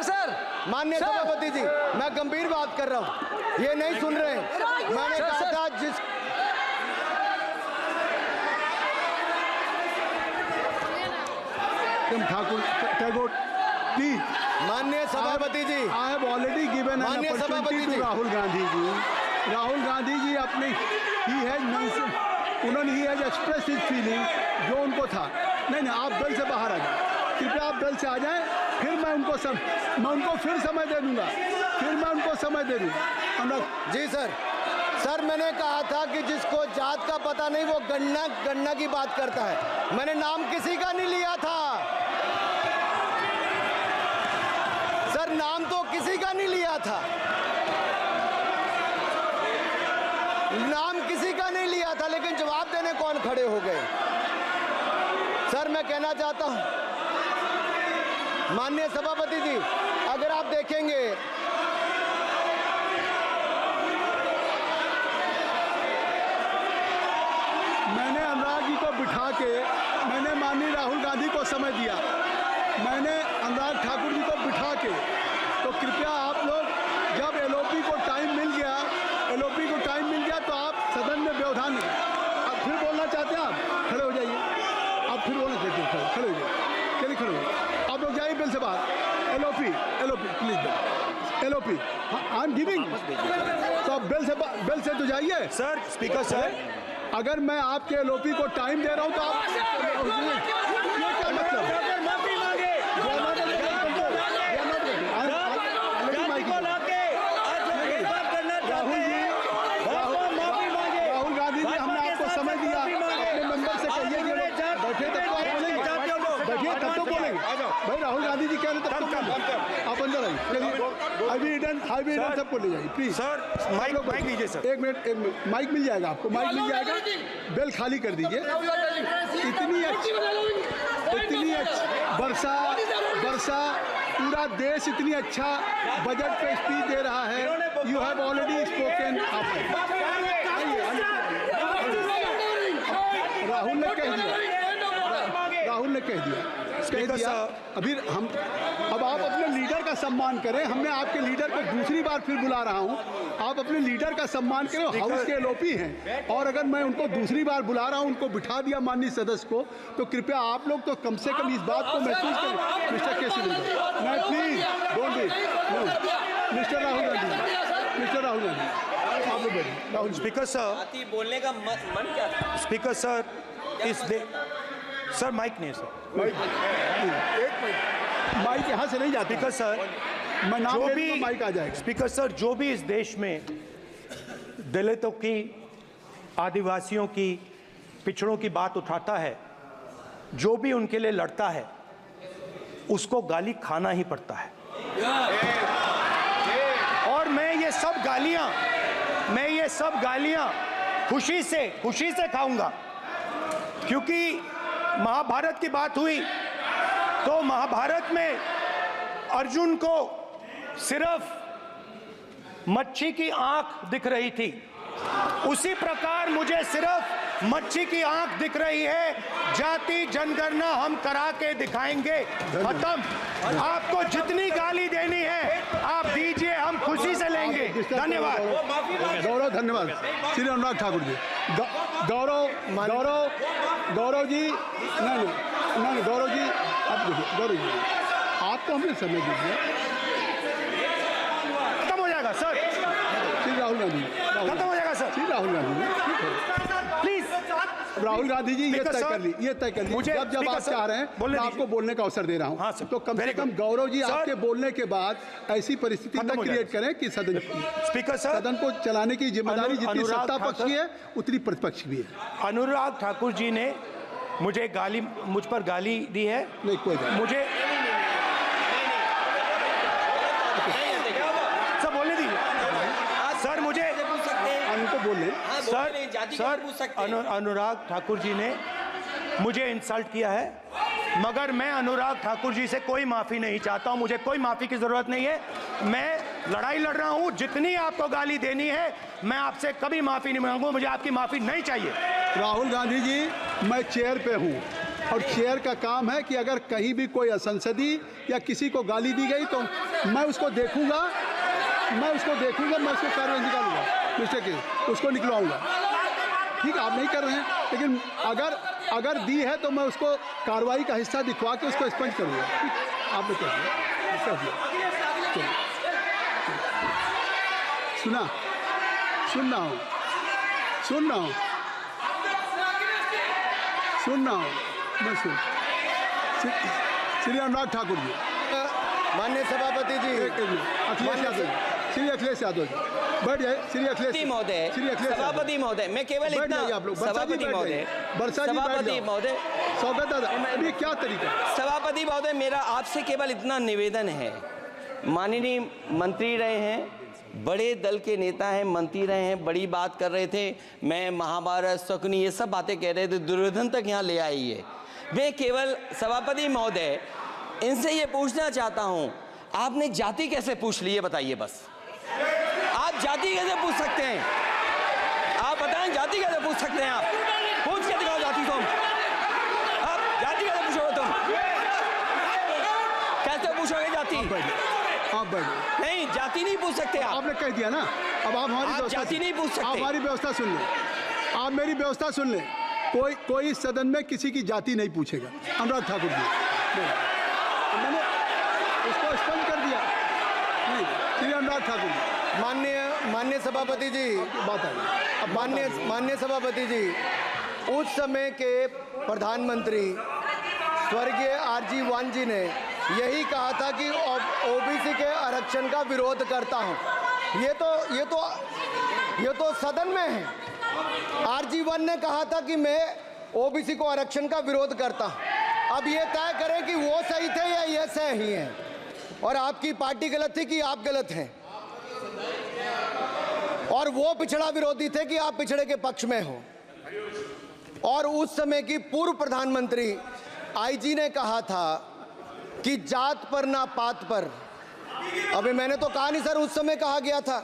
सर माननीय सभापति जी, मैं गंभीर बात कर रहा हूं, ये नहीं सुन रहे हैं। मैंने कहा था जिस ठाकुर टैगोर प्लीज। माननीय सभापति जी, I have already given an opportunity to Rahul Gandhi ji. Rahul Gandhi ji अपनी he has express his feeling, जो उनको था। नहीं, आप दल से बाहर आ जाए, कृपया आप दल से आ जाएं। फिर मैं उनको फिर समय दे दूंगा। जी सर मैंने कहा था कि जिसको जात का पता नहीं वो गणना की बात करता है। मैंने नाम किसी का नहीं लिया था सर, नाम तो किसी का नहीं लिया था, नाम किसी का नहीं लिया था, लेकिन जवाब देने कौन खड़े हो गए? सर मैं कहना चाहता हूं माननीय सभापति जी, अगर आप देखेंगे मैंने अनुराग जी को बिठा के मैंने माननीय राहुल गांधी को समय दिया, मैंने अनुराग ठाकुर जी को बिठा के। तो कृपया आप लोग, जब एलओपी को टाइम मिल गया तो आप सदन में व्यवधान नहीं। आप फिर बोलना चाहते हैं, आप खड़े हो जाइए। आप फिर बोलना चाहते हैं, खड़े हो जाइए। चलिए खड़े हो। आप लोग जाइए बिल से बाहर। LOP please, LOP I am giving. तो बिल से तो जाइए। सर स्पीकर सर, अगर मैं आपके एलओपी को टाइम दे रहा हूं तो आप ये क्या मतलब? माफी मांगे राहुल गांधी जी, हमने आपको समय दिया, अपने मेंबर से कहिए कि बैठे तब तो आप बोलेंगे, बैठिए तब तो बोलेंगे। भाई राहुल गांधी जी कह रहे तब तो बोलेंगे। आप अंदर आइए। हाईवे सबको ले जाइए प्लीज। सर माइक लीजिए सर। एक मिनट माइक मिल जाएगा आपको, माइक मिल जाएगा। बेल खाली कर दीजिए। इतनी अच्छी वर्षा पूरा देश इतनी अच्छा बजट पे स्पीच दे रहा है। You have already spoken. Rahul ने कह दिया अभी हम, अब आप अपने लीडर का सम्मान करें। हमने आपके लीडर को दूसरी बार फिर बुला रहा हूं, आप अपने लीडर का सम्मान करें। हाउस के एलओपी हैं और अगर मैं उनको दूसरी बार बुला रहा हूं, उनको बिठा दिया माननीय सदस्य को, तो कृपया आप लोग तो कम से कम इस बात को महसूस करें। मिस्टर केसी मैं please don't be mister Rahul Gandhi आप लोग बैठिए। राहुल स्पीकर सर, बोलने का मन क्या था? स्पीकर सर, सर माइक नहीं सर, माइक यहाँ से नहीं जाती। स्पीकर सर, मैं नाम जो ले भी लूँगा, माइक आ जाएगा। स्पीकर सर, जो भी इस देश में दलितों की, आदिवासियों की, पिछड़ों की बात उठाता है, जो भी उनके लिए लड़ता है, उसको गाली खाना ही पड़ता है। और मैं ये सब गालियां खुशी से खाऊंगा, क्योंकि महाभारत की बात हुई तो महाभारत में अर्जुन को सिर्फ मच्छी की आंख दिख रही थी, उसी प्रकार मुझे सिर्फ मच्छी की आंख दिख रही है। जाति जनगणना हम करा के दिखाएंगे। खत्म। आपको जितनी गाली देनी है आप दीजिए, हम खुशी से लेंगे। धन्यवाद। गौरव, धन्यवाद। श्री अनुराग ठाकुर जी। गौरव जी, नहीं गौरव जी, आप देखिए। गौरव जी, आपको हमें समय दीजिए। खत्म हो जाएगा सर। श्री राहुल गांधी, खत्म हो जाएगा सर। श्री राहुल गांधी प्लीज राहुल गांधी जी, ये तय कर ली। मुझे जब आप चाह रहे हैं मैं आपको बोलने का अवसर दे रहा हूं। हाँ सर, तो कम से कम गौरव जी आपके बोलने के बाद ऐसी परिस्थिति न क्रिएट करें कि स्पीकर सर, सदन को चलाने की जिम्मेदारी जितनी सत्ता पक्ष की है उतनी प्रतिपक्ष भी है। अनुराग ठाकुर जी ने मुझ पर गाली दी है। नहीं, कोई बात मुझे सर बोलने दीजिए सर। मुझे उनको बोले सर अनुराग ठाकुर जी ने मुझे इंसल्ट किया है, मगर मैं अनुराग ठाकुर जी से कोई माफी नहीं चाहता हूं। मुझे कोई माफी की जरूरत नहीं है। मैं लड़ाई लड़ रहा हूं। जितनी आपको गाली देनी है मैं आपसे कभी माफी नहीं मांगूंगा। मुझे आपकी माफी नहीं चाहिए। राहुल गांधी जी, मैं चेयर पे हूँ और चेयर का काम है कि अगर कहीं भी कोई असंसदीय या किसी को गाली दी गई तो मैं उसको देखूंगा, मैं उसको कार्रवाई निकालूंगा। मिस्टर के उसको निकलवाऊंगा। ठीक है, आप नहीं कर रहे हैं, लेकिन अगर दी है तो मैं उसको कार्रवाई का हिस्सा दिखवा के उसको स्पंज करूंगा। ठीक, आपने कर दिया। सुन रहा हूँ मैं श्री अनुराग ठाकुर जी, माननीय सभापति जी, श्री अखिलेश यादव जी, बैठ जाए। श्री अखिलेश महोदय, सभापति महोदय, मैं केवल इतना, सभापति महोदय, स्वागत है। क्या तरीका? सभापति महोदय, मेरा आपसे केवल इतना निवेदन है। माननीय मंत्री रहे हैं, बड़े दल के नेता हैं, मंत्री रहे हैं, बड़ी बात कर रहे थे। मैं महाभारत, शकुनी, ये सब बातें कह रहे थे, दुर्योधन तक यहाँ ले आई है। मैं केवल सभापति महोदय इनसे ये पूछना चाहता हूँ, आपने जाति कैसे पूछ ली है बताइए बस। आप जाति कैसे पूछ सकते हैं? आप बताएं, जाति कैसे पूछ सकते हैं? आप पूछ के दिखाओ जाति। तुम आप जाति कैसे पूछोगे? तुम कैसे पूछोगे जाति? आप बैठ नहीं, जाति नहीं पूछ सकते आप। आपने कह दिया ना। अब आप हमारी जाति नहीं पूछ सकते। आप हमारी व्यवस्था सुन लें, आप मेरी व्यवस्था सुन लें। कोई इस सदन में किसी की जाति नहीं पूछेगा। अनुराग ठाकुर जी, मैंने उसको स्पष्ट कर दिया। नहीं, श्री अनुराग ठाकुर जी, माननीय सभापति जी, बात आई। माननीय सभापति जी, उस समय के प्रधानमंत्री स्वर्गीय आरजी वान जी ने यही कहा था कि ओबीसी के आरक्षण का विरोध करता हूं। ये तो सदन में है। आरजी वान ने कहा था कि मैं ओबीसी को आरक्षण का विरोध करता हूं। अब ये तय करें कि वो सही थे या ये सही हैं, और आपकी पार्टी गलत थी कि आप गलत हैं, और वो पिछड़ा विरोधी थे कि आप पिछड़े के पक्ष में हो। और उस समय की पूर्व प्रधानमंत्री आईजी ने कहा था कि जात पर ना पात पर। अभी मैंने तो कहा नहीं सर, उस समय कहा गया था।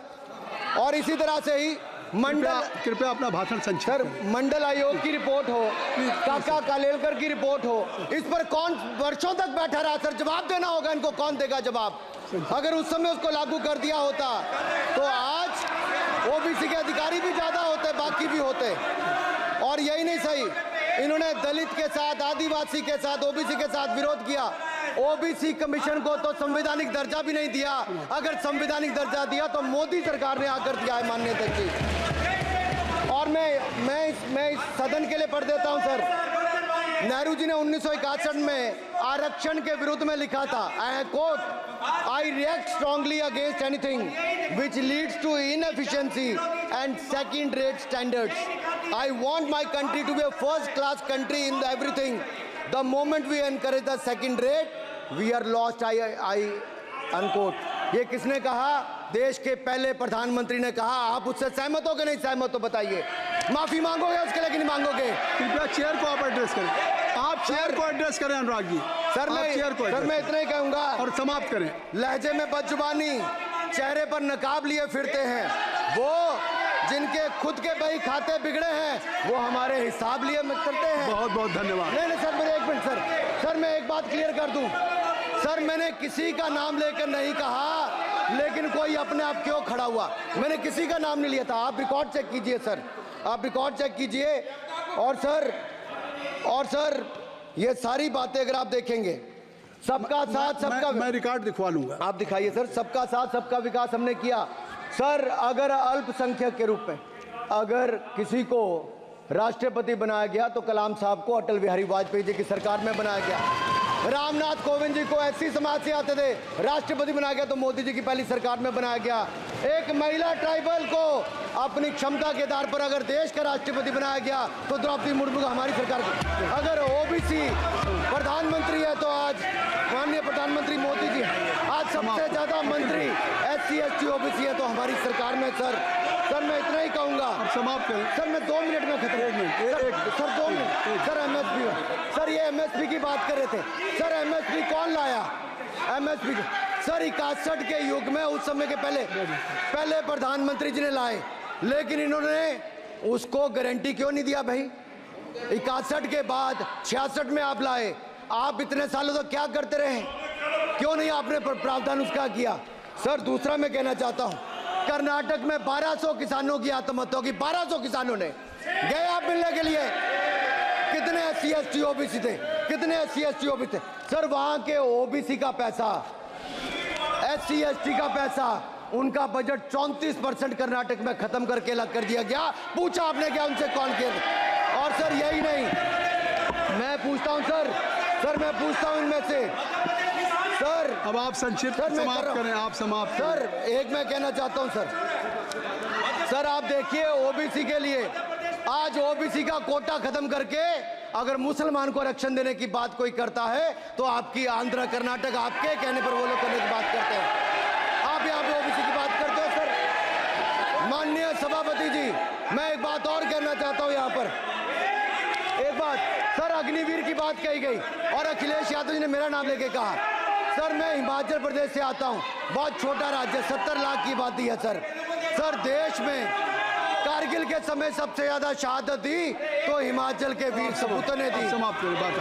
और इसी तरह से ही कृपया अपना भाषण संक्षिप्त सर, करें। मंडल आयोग की रिपोर्ट हो, काका कालेलकर की रिपोर्ट हो, इस पर कौन वर्षों तक बैठा रहा सर? जवाब देना होगा इनको, कौन देगा जवाब? अगर उस समय उसको लागू कर दिया होता तो आज ओबीसी के अधिकारी भी ज्यादा होते, बाकी भी होते। और यही नहीं सही, इन्होंने दलित के साथ, आदिवासी के साथ, ओबीसी के साथ विरोध किया। ओबीसी कमीशन को तो संवैधानिक दर्जा भी नहीं दिया। अगर संवैधानिक दर्जा दिया तो मोदी सरकार ने आकर दिया है माननीय जी। और मैं इस सदन के लिए पढ़ देता हूं सर। नेहरू जी ने 1961 में आरक्षण के विरुद्ध में लिखा था, I quote, I react strongly against anything which leads to inefficiency and second rate standards. I want my country to be a first class country in everything. The moment we encourage the second rate, we are lost. I unquote. ये किसने कहा? देश के पहले प्रधानमंत्री ने कहा। आप उससे सहमत हो कि नहीं सहमत हो बताइए? माफी मांगोगे उसके लिए कि नहीं मांगोगे? कृपया चेयर को आप एड्रेस करें। आप चेयर को एड्रेस करें अनुराग जी। सर मैं इतना ही कहूंगा और समाप्त करें। लहजे में बदजुबानी, चेहरे पर नकाब लिए फिरते हैं वो, जिनके खुद के बही खाते बिगड़े हैं, वो हमारे हिसाब लिए चलते हैं। बहुत बहुत धन्यवाद। नहीं सर, मेरे एक मिनट सर, मैं एक बात क्लियर कर दूं सर। मैंने किसी का नाम लेकर नहीं कहा, लेकिन कोई अपने आप क्यों खड़ा हुआ? मैंने किसी का नाम नहीं लिया था। आप रिकॉर्ड चेक कीजिए सर, आप रिकॉर्ड चेक कीजिए। और सर ये सारी बातें अगर आप देखेंगे, सबका साथ सबका, मैं रिकॉर्ड दिखवा लूंगा। आप दिखाइए सर। सबका साथ सबका विकास हमने किया सर। अगर अल्पसंख्यक के रूप में अगर किसी को राष्ट्रपति बनाया गया तो कलाम साहब को अटल बिहारी वाजपेयी जी की सरकार में बनाया गया। रामनाथ कोविंद जी को एससी समाज से आते थे, राष्ट्रपति बनाया गया तो मोदी जी की पहली सरकार में बनाया गया। एक महिला ट्राइबल को अपनी क्षमता के आधार पर अगर देश का राष्ट्रपति बनाया गया तो द्रौपदी मुर्मू को हमारी सरकार को। अगर ओबीसी प्रधानमंत्री है तो आज माननीय प्रधानमंत्री मोदी जी। आज सबसे ज्यादा मंत्री एससी एसटी ओबीसी है तो हमारी सरकार में सर मैं इतना ही कहूंगा। समाप्त करें सर। मैं 2 मिनट में खत्म। Sir 2 minute sir. MSP sir, ये एमएसपी की बात कर रहे थे सर। एमएसपी कौन लाया? एमएसपी सर 61 के युग में, उस समय के पहले प्रधानमंत्री जी ने लाए, लेकिन इन्होंने उसको गारंटी क्यों नहीं दिया भाई? 61 के बाद 66 में आप लाए। आप इतने सालों तक क्या करते रहे? क्यों नहीं आपने प्रावधान उसका किया? सर दूसरा मैं कहना चाहता हूं, कर्नाटक में 1200 किसानों की आत्महत्या होगी। 1200 किसानों ने गए आप मिलने के लिए। कितने एससी एसटी ओबीसी थे? कितने एससी एसटी ओबीसी थे? सर वहां के ओबीसी का पैसा, एससी एसटी का पैसा, उनका बजट 34% कर्नाटक में खत्म करके अलग कर दिया गया। पूछा आपने क्या उनसे? कॉल किया। और सर यही नहीं, मैं पूछता हूं सर मैं पूछता हूं इनमें से सर। अब आप संक्षिप्त समाप्त करें। आप समाप्त सर एक मैं कहना चाहता हूं सर आप देखिए ओबीसी के लिए आज ओबीसी का कोटा खत्म करके अगर मुसलमान को आरक्षण देने की बात कोई करता है तो आपकी आंध्र कर्नाटक आपके कहने पर वो लोग करने की बात करते हैं। आप यहाँ पे ओबीसी की बात करते हो सर। माननीय सभापति जी, मैं एक बात और कहना चाहता हूँ यहाँ पर। एक बात सर, अग्निवीर की बात कही गई और अखिलेश यादव जी ने मेरा नाम लेके कहा। सर मैं हिमाचल प्रदेश से आता हूँ, बहुत छोटा राज्य, 70 लाख की आबादी है सर। देश में कारगिल के समय सबसे ज्यादा शहादत दी तो हिमाचल के वीर सपूतों ने दी।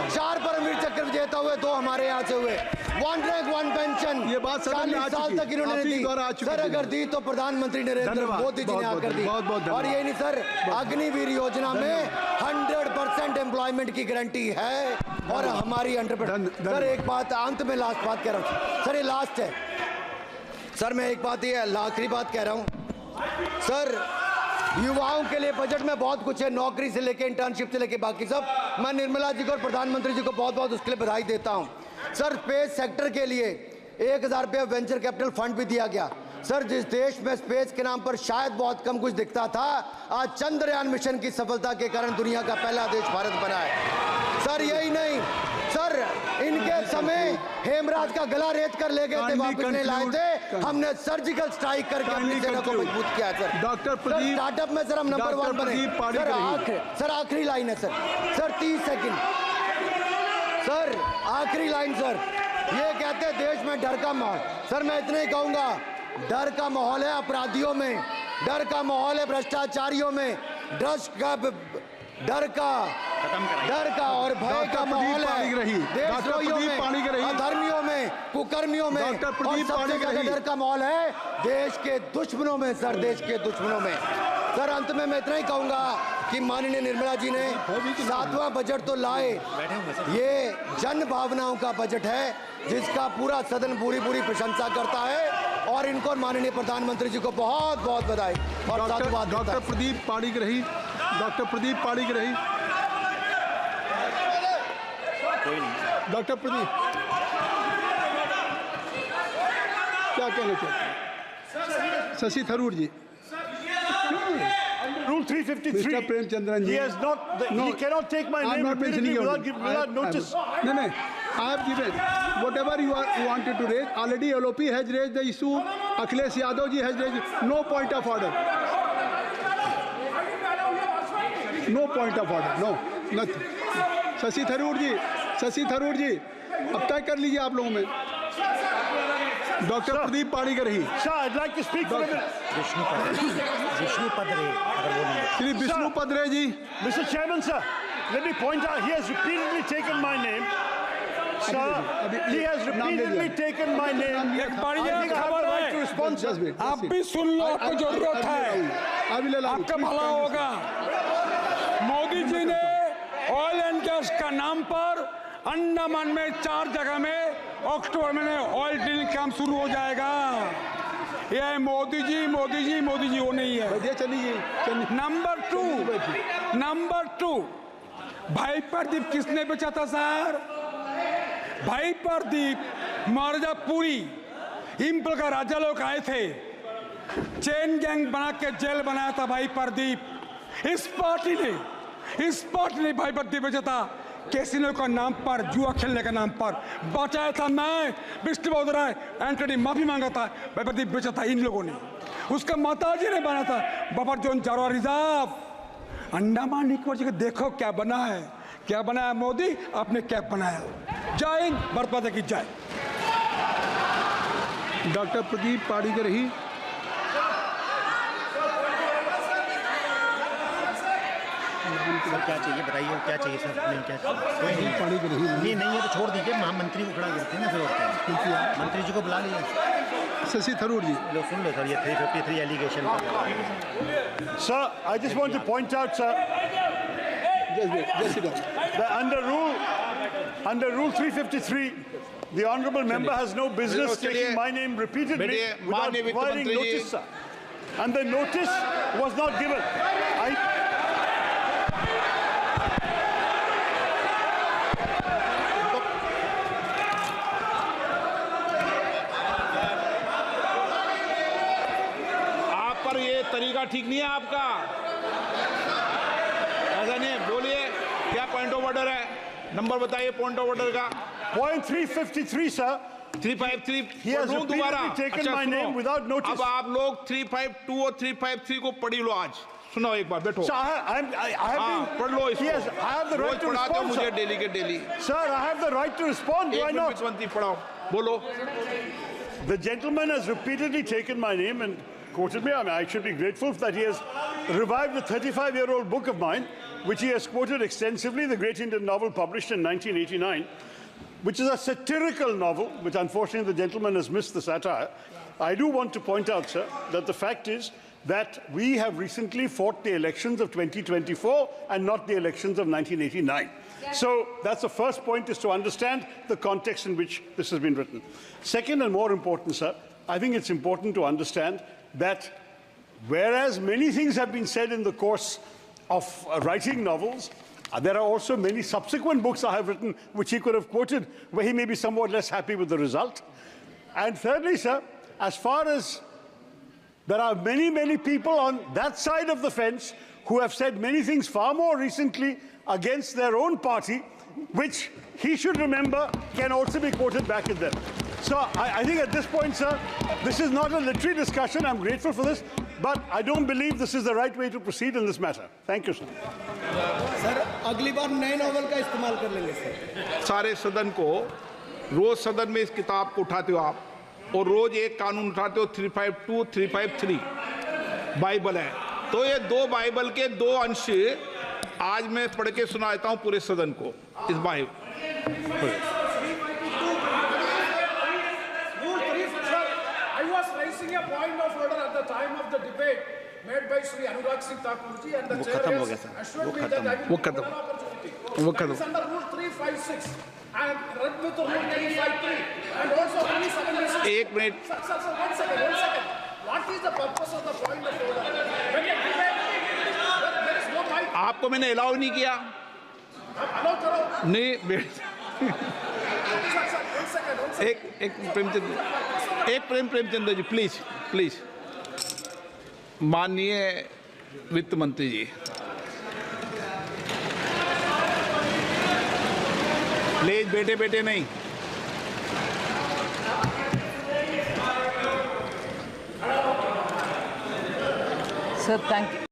4 परमवीर चक्र विजेता हुए, 2 हमारे यहाँ से हुए। वन रैंक वन पेंशन ये बात सदन में आ 40 साल चुकी है। तक इन्होंने आप ही दी द्वारा आ चुकी सर। है। अगर दी तो प्रधानमंत्री नरेंद्र धन्यवाद। मोदी जी ने बहुत आकर दी। बहुत धन्यवाद। और ये नहीं सर, अग्निवीर योजना में 100% एम्प्लॉयमेंट की गारंटी है और हमारी 100%। सर एक बात अंत में लास्ट बात कह रहा हूँ सर, ये लास्ट है सर। मैं एक बात, ये आखिरी बात कह रहा हूँ सर। युवाओं के लिए बजट में बहुत कुछ है, नौकरी से लेके इंटर्नशिप से लेके बाकी सब। मैं निर्मला जी को और प्रधानमंत्री जी को बहुत बहुत उसके लिए बधाई देता हूं सर। स्पेस सेक्टर के लिए 1000 रुपये वेंचर कैपिटल फंड भी दिया गया सर। जिस देश में स्पेस के नाम पर शायद बहुत कम कुछ दिखता था, आज चंद्रयान मिशन की सफलता के कारण दुनिया का पहला देश भारत बना है सर। यही नहीं सर, इनके समय हेमराज का गला रेत कर ले गए थे, वापस नहीं लाए थे। हमने सर्जिकल स्ट्राइक करके अपनी सेना को मजबूत किया है सर। डॉक्टर प्रदीप, स्टार्टअप में सर हम नंबर 1 बने सर। आखिरी लाइन है सर 30 सेकंड सर, आखिरी लाइन सर। ये कहते हैं देश में डर का माहौल सर। मैं इतना ही कहूंगा, डर का माहौल है अपराधियों में, डर का माहौल है भ्रष्टाचारियों में, डर का और भय का माहौल है देशद्रोहियों में, अधर्मियों में, कुकर्मियों में, और सबसे ज्यादा डर का माहौल है देश के दुश्मनों में सर, देश के दुश्मनों में सर। अंत में मैं इतना ही कहूंगा कि माननीय निर्मला जी ने 7वां बजट तो लाए, ये जन भावनाओं का बजट है जिसका पूरा सदन पूरी प्रशंसा करता है और इनको माननीय प्रधानमंत्री जी को बहुत बहुत बधाई और साधुवाद। Doctor Pradeep Panigrahi, doctor Pradeep Panigrahi, doctor Pradeep क्या कहना चाहते हैं? शशि थरूर जी। Rule 353. Mr. Premchandran ji. He has not. He cannot take my I'm name not mentioning repeatedly your without name. notice. No, no. I have given whatever you wanted to raise. Already LOP has raised the issue. Akhilesh Yadav ji has raised. No point of order. No point of order. No, nothing. Shashi Tharoor जी, शशि थरूर जी, अब तय कर लीजिए आप लोगों में। Doctor Pradeep Panigrahi. Sir, I'd like to speak for a minute. Shri Vishnu Padare ji. Mr. Chairman, sir, let me point out he has repeatedly taken my name. Sir, he has repeatedly taken my name. एक I बढ़िया think I have खबर the right to है, respond, sir. Just wait. आप भी सुन लो, आपको जरूरत है, आपका भला होगा। मोदी जी ने ऑयल एंड गैस का नाम पर अंडमान में 4 जगह में अक्टूबर में ऑयल ड्रिलिंग काम शुरू हो जाएगा। ये है मोदी जी, मोदी जी, मोदी जी, वो नहीं है। चलिए। नंबर 2 भाई प्रदीप किसने बेचा था सर? भाई प्रदीप महाराजा पुरी इम्पल का राजा लोग आए थे, चेन गैंग बना के जेल बनाया था भाई प्रदीप। इस पार्टी ने भाई प्रदीप बेचा था कैसीनो का नाम पर, जुआ खेलने का नाम पर बचाया था। मैं विष्णु राय एंटनी माफी मांगा था, भाई प्रदीप बेचा था इन लोगों ने। उसका माताजी ने बना था बफर जोन चारों रिजर्व अंडमान निकोबार जी। देखो क्या बना है, क्या बनाया मोदी, आपने क्या बनाया। जय हिंद, भारत माता की जय। डॉक्टर प्रदीप पाणिग्राही। सर क्या चाहिए बताइए, क्या चाहिए सर? नहीं क्या कोई नहीं पाणिग्राही नहीं है तो छोड़ दीजिए, महामंत्री को खड़ा करते हैं ना फिर। और क्या मंत्री जी को बुला लीजिए। शशि थरूर जी। लो सुन लो सर, ये 353 allegation. Sir, I just want to point out, sir, that under rule 353, the honourable member has no business taking my name repeatedly without providing notice, sir. And the notice was not given. तरीका ठीक नहीं है आपका, ऐसा नहीं है। बोलिए क्या पॉइंट ऑफ ऑर्डर है, नंबर बताइए पॉइंट ऑफ ऑर्डर का। Point 353, sir. 353 He has दोबारा। repeatedly taken my name without notice. अब आप लोग 352 और 353 को पढ़ी लो आज। सुनो एक बार, बैठो। Sir, I have been. पढ़ लो इसको। Yes, I have the right to पढ़ाते हो respond, मुझे sir. डेली के daily. Sir, I have the right to respond. Do I not? पढ़ाओ, बोलो। The gentleman has repeatedly taken my name and quoted me. I mean, I should be grateful that he has revived a 35-year-old book of mine, which he has quoted extensively, the great Indian novel published in 1989. which is a satirical novel, which unfortunately the gentleman has missed the satire, I do want to point out, sir, that the fact is that we have recently fought the elections of 2024 and not the elections of 1989. So that's the first point, is to understand the context in which this has been written. Second, and more important, sir, I think it's important to understand that whereas many things have been said in the course of writing novels, there are also many subsequent books I have written which he could have quoted where he may be somewhat less happy with the result. And thirdly, sir, as far as there are many people on that side of the fence who have said many things far more recently against their own party, which he should remember can also be quoted back at them. So I think at this point, sir, this is not a literary discussion. I'm grateful for this, but I don't believe this is the right way to proceed in this matter. Thank you, sir. Sir अगली बार नए novel का इस्तेमाल कर लेंगे sir. सारे सदन को रोज सदन में इस किताब को उठाते हो आप, और रोज एक कानून उठाते हो 352, 353 बाइबल है। तो ये दो बाइबल के दो अंश आज मैं पढ़ के सुना देता हूँ पूरे सदन को इस Bible. I was raising a point of order at the time of the debate made by Sri Anurag Singh Thakur ji, and the chair has assured me that I will give an opportunity. It's under Rule 356 and read with Rule 353 and also Rule 786. एक minute. Sir, one second. What is the purpose of the point of order? When a debate, there is no mic. आपको मैंने allow नहीं किया। Allow करो। नहीं, Sir, one second. एक Premchandra ji, please. माननीय वित्त मंत्री जी, प्लीज बेटे नहीं। Sir, thank you.